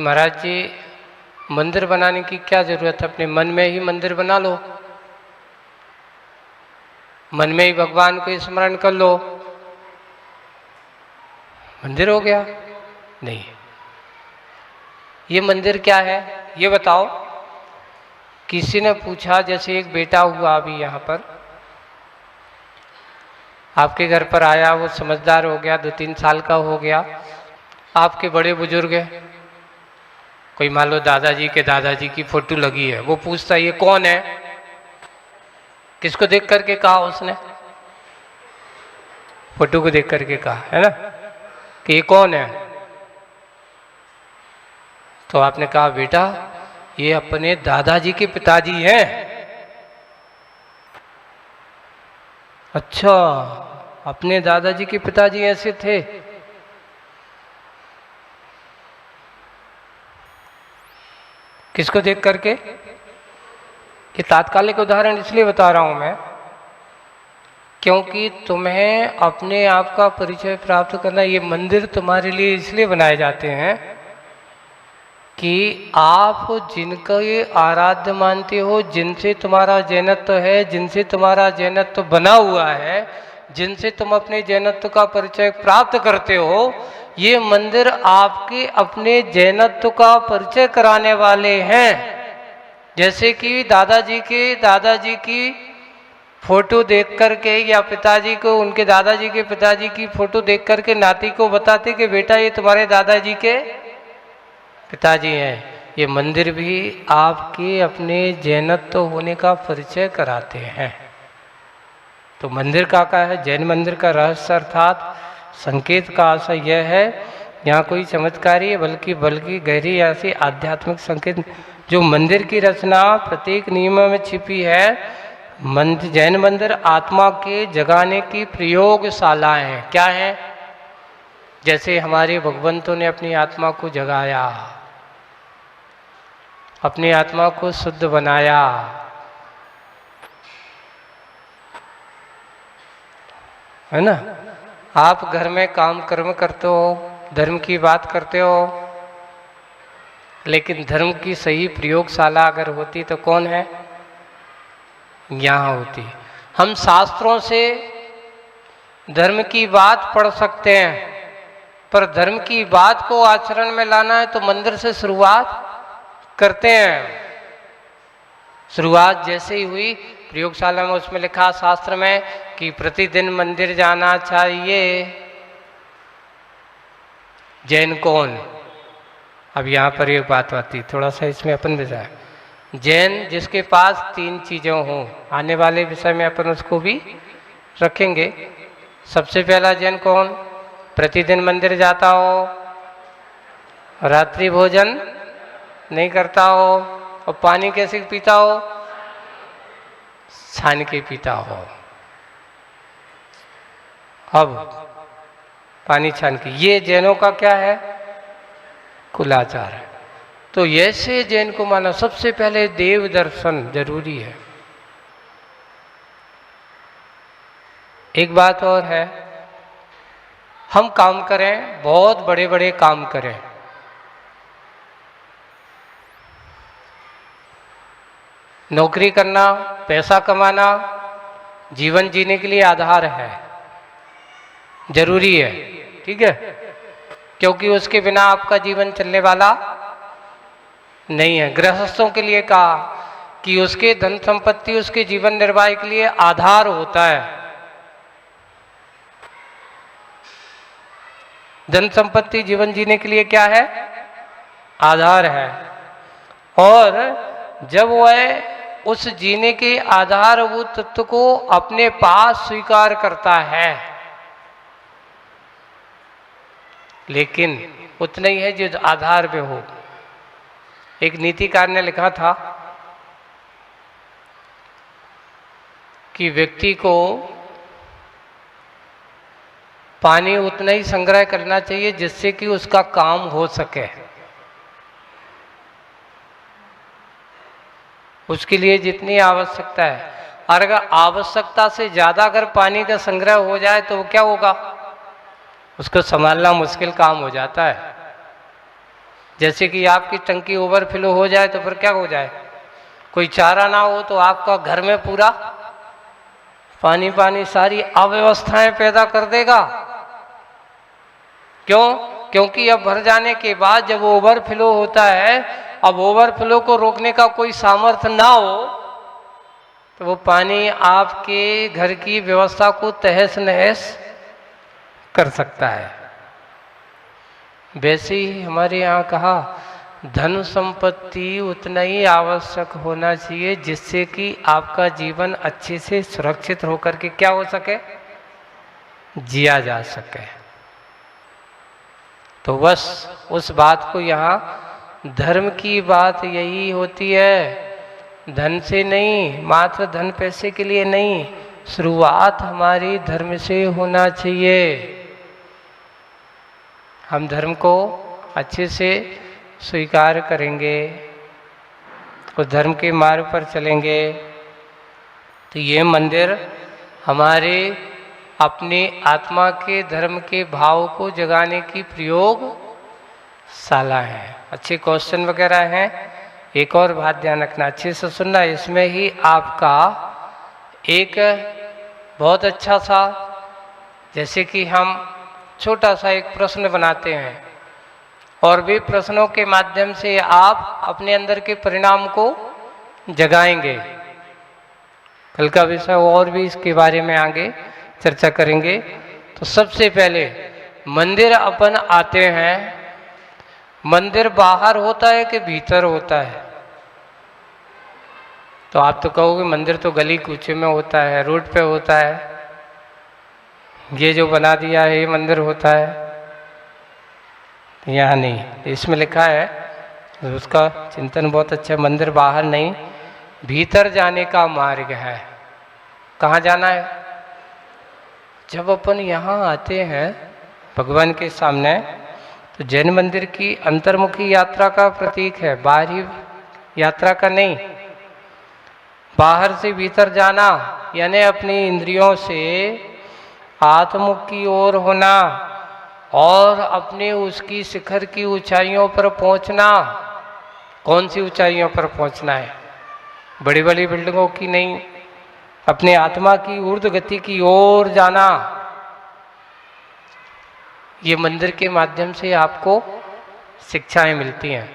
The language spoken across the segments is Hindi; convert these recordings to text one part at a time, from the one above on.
महाराज जी मंदिर बनाने की क्या जरूरत है, अपने मन में ही मंदिर बना लो, मन में ही भगवान को स्मरण कर लो, मंदिर हो गया। नहीं, ये मंदिर क्या है ये बताओ। किसी ने पूछा, जैसे एक बेटा हुआ अभी यहाँ पर आपके घर पर आया, वो समझदार हो गया, 2-3 साल का हो गया, आपके बड़े बुजुर्ग हैं, कोई मान लो दादाजी के दादाजी की फोटो लगी है, वो पूछता ये कौन है, किसको देख करके कहा उसने, फोटो को देख करके कहा है ना कि ये कौन है। तो आपने कहा बेटा ये अपने दादाजी के पिताजी हैं। अच्छा, अपने दादाजी के पिताजी ऐसे थे। किसको देख करके? कि तात्कालिक उदाहरण इसलिए बता रहा हूं मैं क्योंकि तुम्हें अपने आप का परिचय प्राप्त करना, ये मंदिर तुम्हारे लिए इसलिए बनाए जाते हैं कि आप जिनको ये आराध्य मानते हो, जिनसे तुम्हारा जैनत्व है, जिनसे तुम्हारा जैनत्व बना हुआ है, जिनसे तुम अपने जैनत्व का परिचय प्राप्त करते हो, ये मंदिर आपके अपने जैनत्व का परिचय कराने वाले हैं। जैसे कि दादाजी की फोटो देख करके या पिताजी को, उनके दादाजी के पिताजी की फोटो देख करके नाती को बताते कि बेटा ये तुम्हारे दादाजी के पिताजी हैं। ये मंदिर भी आपके अपने जैनत्व होने का परिचय कराते हैं। तो मंदिर का है, जैन मंदिर का रहस्य अर्थात संकेत का आशय यह है, यहाँ कोई चमत्कारी बल्कि गहरी ऐसी आध्यात्मिक संकेत, जो मंदिर की रचना प्रत्येक नियम में छिपी है। जैन मंदिर आत्मा के जगाने की प्रयोगशाला है। क्या है? जैसे हमारे भगवंतों ने अपनी आत्मा को जगाया, अपनी आत्मा को शुद्ध बनाया, है ना। आप घर में काम कर्म करते हो, धर्म की बात करते हो, लेकिन धर्म की सही प्रयोगशाला अगर होती तो कौन है? यहाँ होती। हम शास्त्रों से धर्म की बात पढ़ सकते हैं, पर धर्म की बात को आचरण में लाना है तो मंदिर से शुरुआत करते हैं। शुरुआत जैसे ही हुई प्रयोगशाला में, उसमें लिखा शास्त्र में कि प्रतिदिन मंदिर जाना चाहिए। जैन कौन? अब यहाँ पर एक बात आती, थोड़ा सा इसमें अपन विषय, जैन जिसके पास 3 चीजें हों, आने वाले विषय में अपन उसको भी रखेंगे। सबसे पहला जैन कौन? प्रतिदिन मंदिर जाता हो, रात्रि भोजन नहीं करता हो, और पानी कैसे पीता हो? छान के पीता हो। अब पानी छान के, ये जैनों का क्या है? कुलाचार है। तो ऐसे जैन को माना सबसे पहले देव दर्शन जरूरी है। एक बात और है, हम काम करें, बहुत बड़े बड़े काम करें, नौकरी करना, पैसा कमाना जीवन जीने के लिए आधार है, जरूरी है, ठीक है, क्योंकि उसके बिना आपका जीवन चलने वाला नहीं है। गृहस्थों के लिए कहा कि उसके धन संपत्ति उसके जीवन निर्वाह के लिए आधार होता है। धन संपत्ति जीवन जीने के लिए क्या है? आधार है। और जब वह उस जीने के आधारभूत तत्व को अपने पास स्वीकार करता है, लेकिन उतना ही है जो आधार पे हो। एक नीतिकार ने लिखा था कि व्यक्ति को पानी उतना ही संग्रह करना चाहिए जिससे कि उसका काम हो सके। उसके लिए जितनी आवश्यकता है, और अगर आवश्यकता से ज़्यादा अगर पानी का संग्रह हो जाए तो वो क्या होगा? उसको संभालना मुश्किल काम हो जाता है। जैसे कि आपकी टंकी ओवरफ्लो हो जाए तो फिर क्या हो जाए, कोई चारा ना हो तो आपका घर में पूरा पानी पानी सारी अव्यवस्थाएं पैदा कर देगा। क्यों? क्योंकि अब भर जाने के बाद जब ओवरफ्लो होता है, अब ओवरफ्लो को रोकने का कोई सामर्थ्य ना हो तो वो पानी आपके घर की व्यवस्था को तहस नहस कर सकता है। वैसे ही हमारे यहाँ कहा धन संपत्ति उतना ही आवश्यक होना चाहिए जिससे कि आपका जीवन अच्छे से सुरक्षित होकर के क्या हो सके, जिया जा सके। तो बस उस बात को यहाँ, धर्म की बात यही होती है, धन से नहीं, मात्र धन पैसे के लिए नहीं, शुरुआत हमारी धर्म से होना चाहिए। हम धर्म को अच्छे से स्वीकार करेंगे और धर्म के मार्ग पर चलेंगे तो ये मंदिर हमारे अपने आत्मा के धर्म के भाव को जगाने की प्रयोगशाला है। अच्छे क्वेश्चन वगैरह हैं। एक और बात ध्यान रखना, अच्छे से सुनना, इसमें ही आपका एक बहुत अच्छा सा, जैसे कि हम छोटा सा एक प्रश्न बनाते हैं और वे प्रश्नों के माध्यम से आप अपने अंदर के परिणाम को जगाएंगे। कल का विषय और भी इसके बारे में आगे चर्चा करेंगे। तो सबसे पहले मंदिर अपन आते हैं, मंदिर बाहर होता है कि भीतर होता है? तो आप तो कहोगे मंदिर तो गली कूचे में होता है, रोड पे होता है, ये जो बना दिया है ये मंदिर होता है। यहाँ नहीं, इसमें लिखा है, उसका चिंतन बहुत अच्छा है, मंदिर बाहर नहीं भीतर जाने का मार्ग है। कहाँ जाना है? जब अपन यहाँ आते हैं भगवान के सामने तो जैन मंदिर की अंतर्मुखी यात्रा का प्रतीक है, बाहरी यात्रा का नहीं। बाहर से भीतर जाना यानी अपनी इंद्रियों से आत्मुख की ओर होना और अपने उसकी शिखर की ऊंचाइयों पर पहुंचना। कौन सी ऊंचाइयों पर पहुंचना है? बड़ी बड़ी बिल्डिंगों की नहीं, अपने आत्मा की ऊर्ध्व गति की ओर जाना। ये मंदिर के माध्यम से आपको शिक्षाएं मिलती हैं।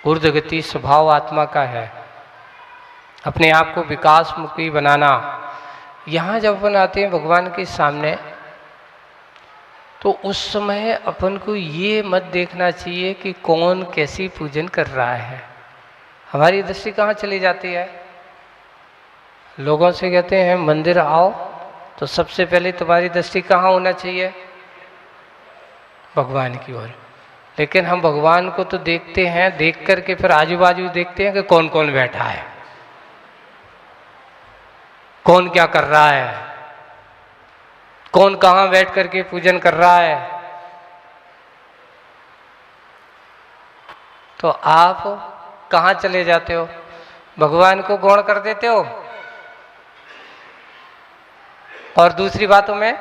ऊर्ध्व गति स्वभाव आत्मा का है, अपने आप को विकास मुखी बनाना। यहाँ जब अपन आते हैं भगवान के सामने तो उस समय अपन को ये मत देखना चाहिए कि कौन कैसी पूजन कर रहा है। हमारी दृष्टि कहाँ चली जाती है? लोगों से कहते हैं मंदिर आओ तो सबसे पहले तुम्हारी दृष्टि कहाँ होना चाहिए? भगवान की ओर। लेकिन हम भगवान को तो देखते हैं, देख करके फिर आजू बाजू देखते हैं कि कौन कौन बैठा है, कौन क्या कर रहा है, कौन कहाँ बैठ करके पूजन कर रहा है। तो आप कहाँ चले जाते हो? भगवान को गौण कर देते हो और दूसरी बातों में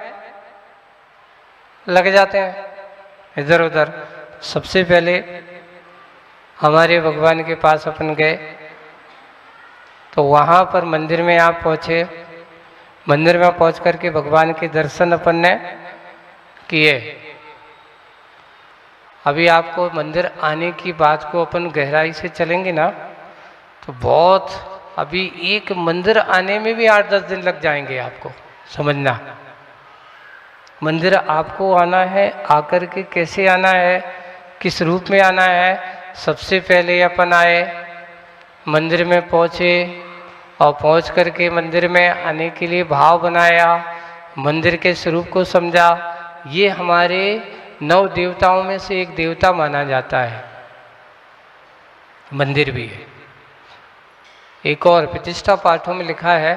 लग जाते हैं इधर उधर। सबसे पहले हमारे भगवान के पास अपन गए तो वहाँ पर मंदिर में आप पहुँचे, मंदिर में पहुँच करके भगवान के दर्शन अपन ने किए। अभी आपको मंदिर आने की बात को अपन गहराई से चलेंगे ना तो बहुत, अभी एक मंदिर आने में भी 8-10 दिन लग जाएंगे आपको समझना। मंदिर आपको आना है, आकर के कैसे आना है, किस रूप में आना है। सबसे पहले अपन आए, मंदिर में पहुँचे और पहुँच करके मंदिर में आने के लिए भाव बनाया, मंदिर के स्वरूप को समझा। ये हमारे 9 देवताओं में से एक देवता माना जाता है, मंदिर भी है। एक और प्रतिष्ठा पाठों में लिखा है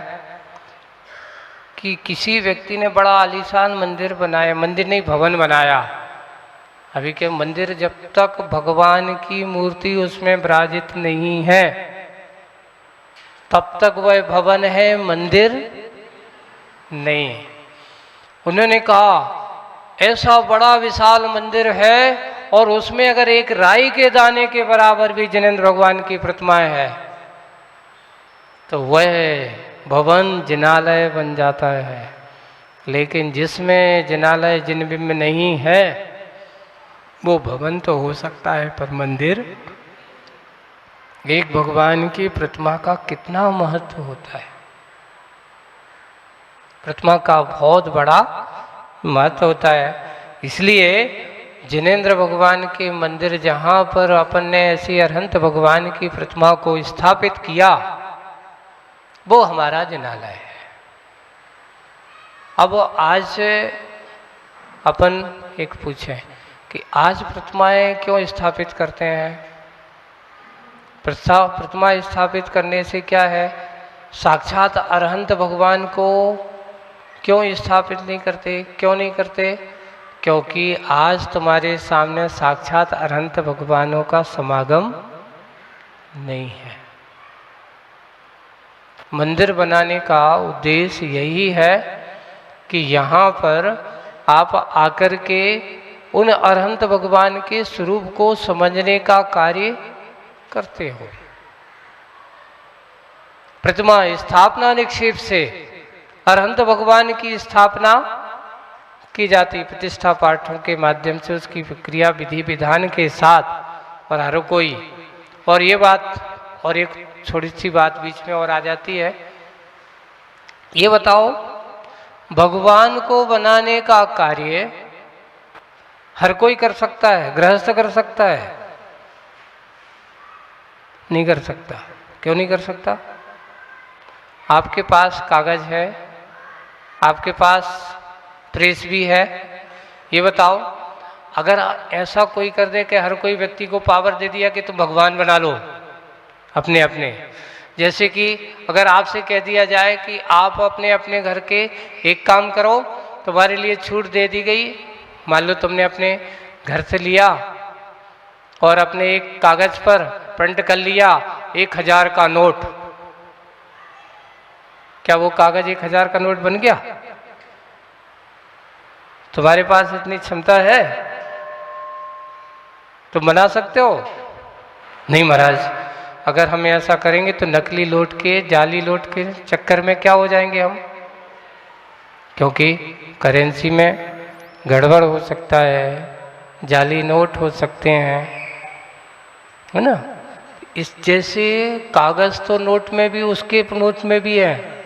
कि किसी व्यक्ति ने बड़ा आलीशान मंदिर बनाया, मंदिर नहीं भवन बनाया। अभी के मंदिर जब तक भगवान की मूर्ति उसमें विराजित नहीं है तब तक वह भवन है, मंदिर नहीं। उन्होंने कहा ऐसा बड़ा विशाल मंदिर है और उसमें अगर एक राई के दाने के बराबर भी जिनेंद्र भगवान की प्रतिमाएं है तो वह भवन जिनालय बन जाता है। लेकिन जिसमें जिनालय जिनबिंब नहीं है वो भवन तो हो सकता है पर मंदिर। एक भगवान की प्रतिमा का कितना महत्व होता है, प्रतिमा का बहुत बड़ा महत्व होता है। इसलिए जिनेंद्र भगवान के मंदिर जहाँ पर अपन ने ऐसी अरहंत भगवान की प्रतिमा को स्थापित किया वो हमारा जिनालय है। अब आज अपन एक पूछें कि आज प्रतिमाएं क्यों स्थापित करते हैं? प्रतिमा स्थापित करने से क्या है? साक्षात अरहंत भगवान को क्यों स्थापित नहीं करते? क्यों नहीं करते? क्योंकि आज तुम्हारे सामने साक्षात अरहंत भगवानों का समागम नहीं है। मंदिर बनाने का उद्देश्य यही है कि यहाँ पर आप आकर के उन अरहंत भगवान के स्वरूप को समझने का कार्य करते हो। प्रतिमा स्थापना निक्षेप से अरहंत भगवान की स्थापना की जाती, प्रतिष्ठा पाठों के माध्यम से उसकी क्रिया विधि विधान के साथ। और हर कोई, और ये बात और एक छोटी सी बात बीच में और आ जाती है, ये बताओ भगवान को बनाने का कार्य हर कोई कर सकता है? गृहस्थ कर सकता है? नहीं कर सकता। क्यों नहीं कर सकता? आपके पास कागज है, आपके पास प्रेस भी है। ये बताओ अगर ऐसा कोई कर दे कि हर कोई व्यक्ति को पावर दे दिया कि तुम भगवान बना लो अपने अपने, जैसे कि अगर आपसे कह दिया जाए कि आप अपने अपने घर के एक काम करो, तुम्हारे लिए छूट दे दी गई। मान लो तुमने अपने घर से लिया और अपने एक कागज पर प्रिंट कर लिया 1000 का नोट। क्या वो कागज 1000 का नोट बन गया? तुम्हारे पास इतनी क्षमता है? तुम बना सकते हो? नहीं महाराज, अगर हम ऐसा करेंगे तो नकली नोट के, जाली नोट के चक्कर में क्या हो जाएंगे हम, क्योंकि करेंसी में गड़बड़ हो सकता है, जाली नोट हो सकते हैं, है ना। इस जैसे कागज तो नोट में भी, उसके नोट में भी है,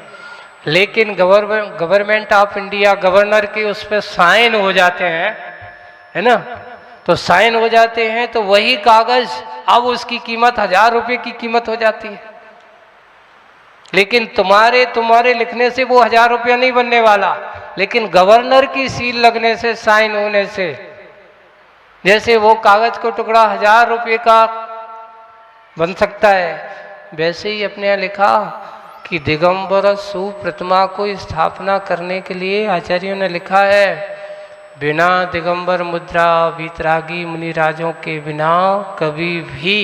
लेकिन गवर्नमेंट ऑफ इंडिया, गवर्नर के उस पर साइन हो जाते हैं, है ना। तो साइन हो जाते हैं तो वही कागज अब उसकी कीमत 1000 रुपये की कीमत हो जाती है। लेकिन तुम्हारे लिखने से वो 1000 रुपया नहीं बनने वाला, लेकिन गवर्नर की सील लगने से, साइन होने से, जैसे वो कागज को टुकड़ा 1000 रुपये का बन सकता है, वैसे ही अपने यहाँ लिखा कि दिगंबर सुप्रतिमा को स्थापना करने के लिए आचार्यों ने लिखा है, बिना दिगंबर मुद्रा वीतरागी मुनिराजों के बिना कभी भी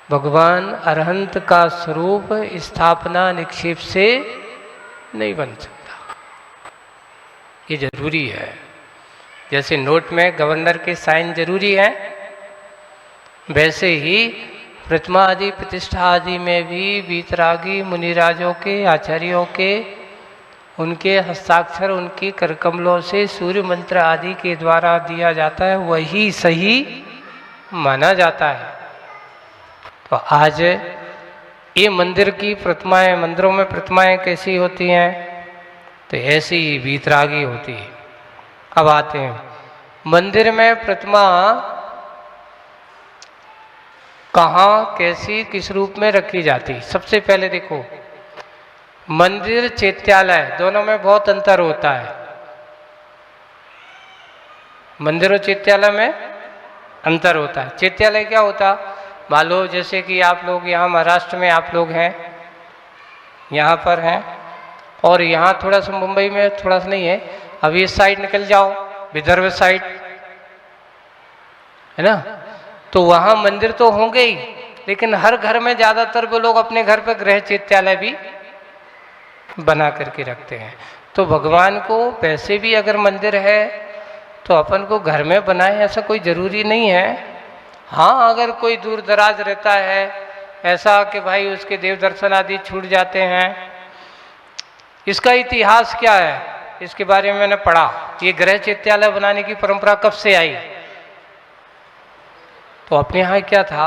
भगवान अरहंत का स्वरूप स्थापना निक्षेप से नहीं बन सकता। ये जरूरी है। जैसे नोट में गवर्नर के साइन जरूरी है, वैसे ही प्रतिमा आदि प्रतिष्ठा आदि में भी वीतरागी मुनिराजों के, आचार्यों के, उनके हस्ताक्षर, उनके करकमलों से सूर्य मंत्र आदि के द्वारा दिया जाता है, वही सही माना जाता है। तो आज ये मंदिर की प्रतिमाएं, मंदिरों में प्रतिमाएं कैसी होती हैं? तो ऐसी ही वीतरागी होती है। अब आते हैं मंदिर में प्रतिमा कहाँ, कैसी, किस रूप में रखी जाती। सबसे पहले देखो, मंदिर चैत्यालय दोनों में बहुत अंतर होता है। मंदिर और चैत्यालय में अंतर होता है। चैत्यालय क्या होता, मान लो जैसे कि आप लोग यहाँ महाराष्ट्र में आप लोग हैं, यहाँ पर हैं, और यहाँ थोड़ा सा मुंबई में थोड़ा सा नहीं है, अभी इस साइड निकल जाओ, विदर्भ साइड, है ना। तो वहाँ मंदिर तो होंगे ही, लेकिन हर घर में ज़्यादातर वो लोग अपने घर पर गृह चैत्यालय भी बना करके रखते हैं। तो भगवान को वैसे भी अगर मंदिर है तो अपन को घर में बनाए ऐसा कोई ज़रूरी नहीं है। हाँ, अगर कोई दूर दराज रहता है ऐसा कि भाई उसके देव दर्शन आदि छूट जाते हैं, इसका इतिहास क्या है इसके बारे में मैंने पढ़ा। ये गृह चैत्यालय बनाने की परंपरा कब से आई? तो अपने यहाँ क्या था,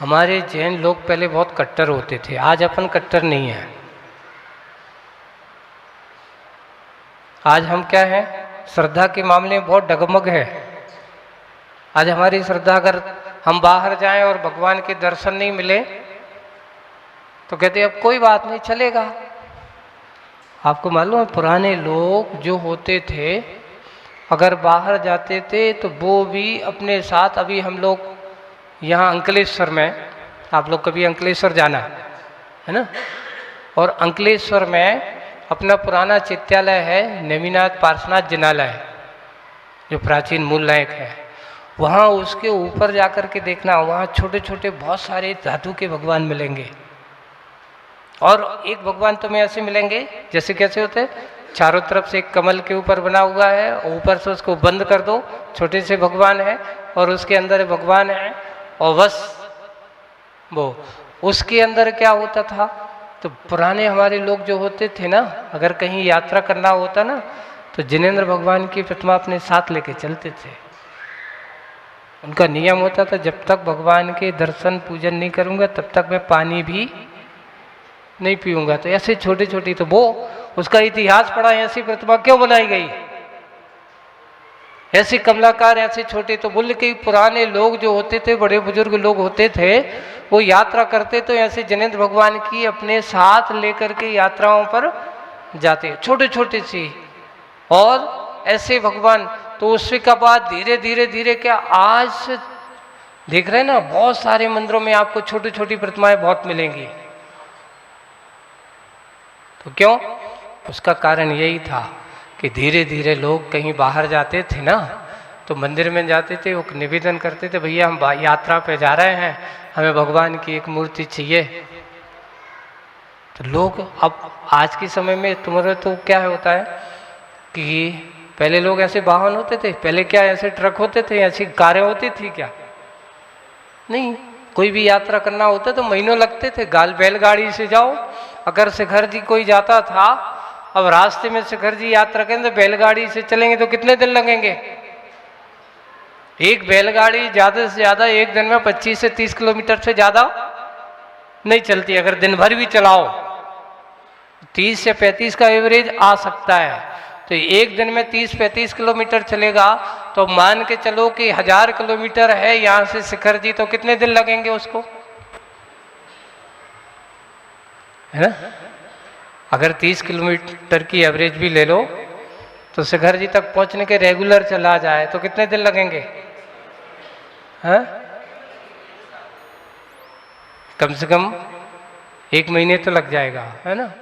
हमारे जैन लोग पहले बहुत कट्टर होते थे, आज अपन कट्टर नहीं है। आज हम क्या हैं, श्रद्धा के मामले में बहुत डगमग है। आज हमारी श्रद्धा, अगर हम बाहर जाएं और भगवान के दर्शन नहीं मिले तो कहते अब कोई बात नहीं, चलेगा। आपको मालूम है पुराने लोग जो होते थे अगर बाहर जाते थे तो वो भी अपने साथ, अभी हम लोग यहाँ अंकलेश्वर में, आप लोग कभी अंकलेश्वर जाना है ना, और अंकलेश्वर में अपना पुराना चित्यालय है नेमिनाथ पार्श्वनाथ जिनालय, जो प्राचीन मूल नायक है। वहाँ उसके ऊपर जाकर के देखना, वहाँ छोटे छोटे बहुत सारे धातु के भगवान मिलेंगे। और एक भगवान तुम्हें ऐसे मिलेंगे जैसे कैसे होते हैं, चारों तरफ से एक कमल के ऊपर बना हुआ है, ऊपर से उसको बंद कर दो, छोटे से भगवान है और उसके अंदर भगवान है, और बस वो उसके अंदर क्या होता था। तो पुराने हमारे लोग जो होते थे ना, अगर कहीं यात्रा करना होता ना तो जिनेंद्र भगवान की प्रतिमा अपने साथ लेके चलते थे। उनका नियम होता था जब तक भगवान के दर्शन पूजन नहीं करूंगा तब तक मैं पानी भी नहीं पीऊंगा। तो ऐसे छोटे छोटी, तो वो उसका इतिहास पढ़ा, ऐसी प्रतिमा क्यों बनाई गई, ऐसे कमलाकार ऐसे छोटे। तो बोले कि पुराने लोग जो होते थे, बड़े बुजुर्ग लोग होते थे, वो यात्रा करते तो ऐसे जिनेंद्र भगवान की अपने साथ लेकर के यात्राओं पर जाते, छोटे छोटे सी, और ऐसे भगवान। तो उसके का बाद धीरे धीरे धीरे क्या आज देख रहे हैं ना, बहुत सारे मंदिरों में आपको छोटी छोटी प्रतिमाएं बहुत मिलेंगी। तो क्यों? उसका कारण यही था कि धीरे धीरे लोग कहीं बाहर जाते थे ना, तो मंदिर में जाते थे, वो निवेदन करते थे भैया हम यात्रा पे जा रहे हैं, हमें भगवान की एक मूर्ति चाहिए। तो लोग अब आज के समय में तुम्हारे तो क्या होता है कि पहले लोग ऐसे वाहन होते थे, पहले क्या ऐसे ट्रक होते थे, ऐसी कारें होती थी क्या? नहीं। कोई भी यात्रा करना होता तो महीनों लगते थे, बैलगाड़ी से जाओ। अगर शिखर जी कोई जाता था, अब रास्ते में शिखर जी यात्रा करें तो बैलगाड़ी से चलेंगे तो कितने दिन लगेंगे? एक बैलगाड़ी ज्यादा से ज्यादा एक दिन में 25 से 30 किलोमीटर से ज्यादा नहीं चलती। अगर दिन भर भी चलाओ 30 से 35 का एवरेज आ सकता है। तो एक दिन में 30-35 किलोमीटर चलेगा तो मान के चलो कि 1000 किलोमीटर है यहाँ से शिखर जी, तो कितने दिन लगेंगे उसको, है ना? अगर 30 किलोमीटर की एवरेज भी ले लो तो शिखर जी तक पहुंचने के रेगुलर चला जाए तो कितने दिन लगेंगे? हैं? कम से कम 1 महीने तो लग जाएगा, है ना?